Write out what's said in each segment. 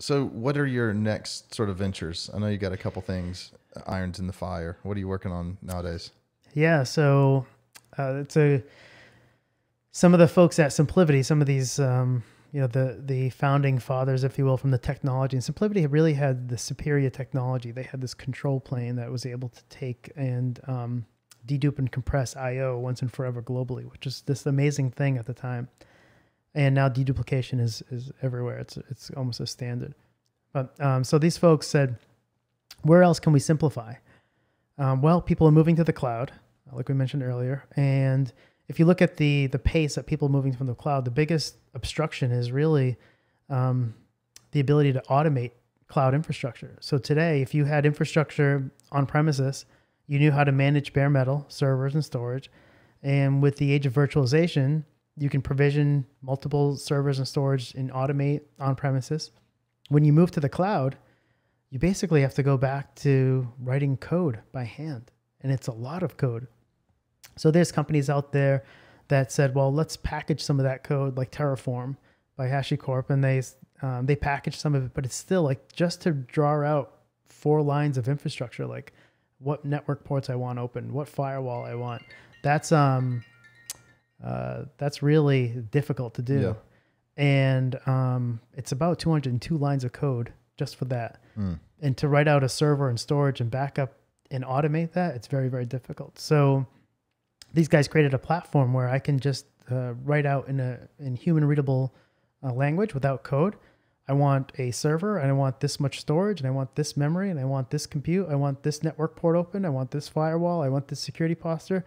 So what are your next sort of ventures? I know you got a couple things, irons in the fire. What are you working on nowadays? Yeah. So some of the folks at SimpliVity, some of these, the founding fathers, if you will, from the technology, and SimpliVity really had the superior technology. They had this control plane that was able to take and dedupe and compress I/O once and forever globally, which is this amazing thing at the time. And now deduplication is everywhere. It's almost a standard. But so these folks said, where else can we simplify? Well, people are moving to the cloud, like we mentioned earlier. And if you look at the pace that people are moving from the cloud, the biggest obstruction is really the ability to automate cloud infrastructure. So today, if you had infrastructure on premises, you knew how to manage bare metal servers and storage. And with the age of virtualization, you can provision multiple servers and storage and automate on premises. When you move to the cloud, you basically have to go back to writing code by hand. And it's a lot of code. So there's companies out there that said, well, let's package some of that code, like Terraform by HashiCorp, and they package some of it, but it's still like just to draw out 4 lines of infrastructure, like what network ports I want open, what firewall I want. That's really difficult to do. Yeah. And it's about 202 lines of code just for that. And to write out a server and storage and backup and automate that, it's very, very difficult. So these guys created a platform where I can just write out in human readable language without code. I want a server and I want this much storage and I want this memory and I want this compute. I want this network port open. I want this firewall. I want this security posture.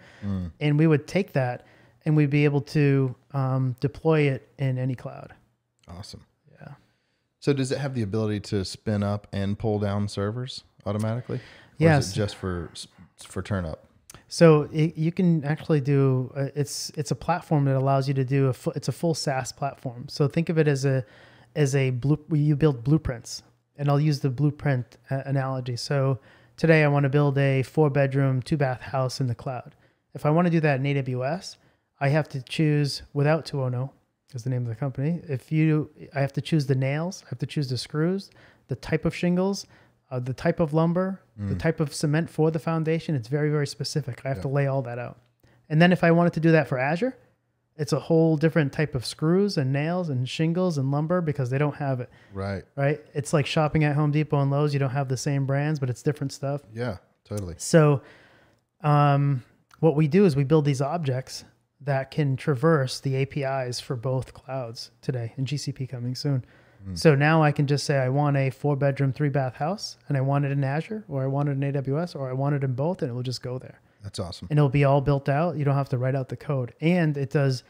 And we would take that and we'd be able to deploy it in any cloud. Awesome. Yeah. So does it have the ability to spin up and pull down servers automatically? Yes. Or is it just for turn up? So you can actually do, it's a platform that allows you to do it's a full SaaS platform. So think of it as you build blueprints, and I'll use the blueprint analogy. So today I want to build a 4-bedroom, 2-bath house in the cloud. If I want to do that in AWS, I have to choose, without Tuono, is the name of the company. I have to choose the nails, I have to choose the screws, the type of shingles, the type of lumber, the type of cement for the foundation. It's very, very specific. I have to lay all that out. And then if I wanted to do that for Azure, it's a whole different type of screws and nails and shingles and lumber because they don't have it. Right. Right. It's like shopping at Home Depot and Lowe's. You don't have the same brands, but it's different stuff. Yeah, totally. So what we do is we build these objects that can traverse the APIs for both clouds today, and GCP coming soon. So now I can just say I want a 4-bedroom, 3-bath house, and I want it in Azure, or I want it in AWS, or I want it in both, and it will just go there. That's awesome. And it'll be all built out. You don't have to write out the code. And it does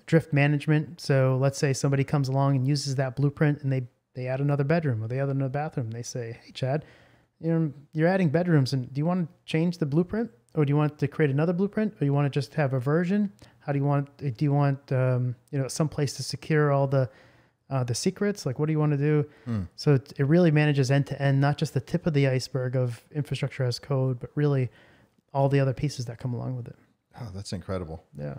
drift management. So let's say somebody comes along and uses that blueprint, and they add another bedroom, or they add another bathroom. They say, hey, Chad, you're adding bedrooms, and do you want to change the blueprint? Or do you want to create another blueprint? Or you want to just have a version? How do you want, some place to secure all the secrets? Like, what do you want to do? So it really manages end to end, not just the tip of the iceberg of infrastructure as code, but really all the other pieces that come along with it. Oh, that's incredible. Yeah.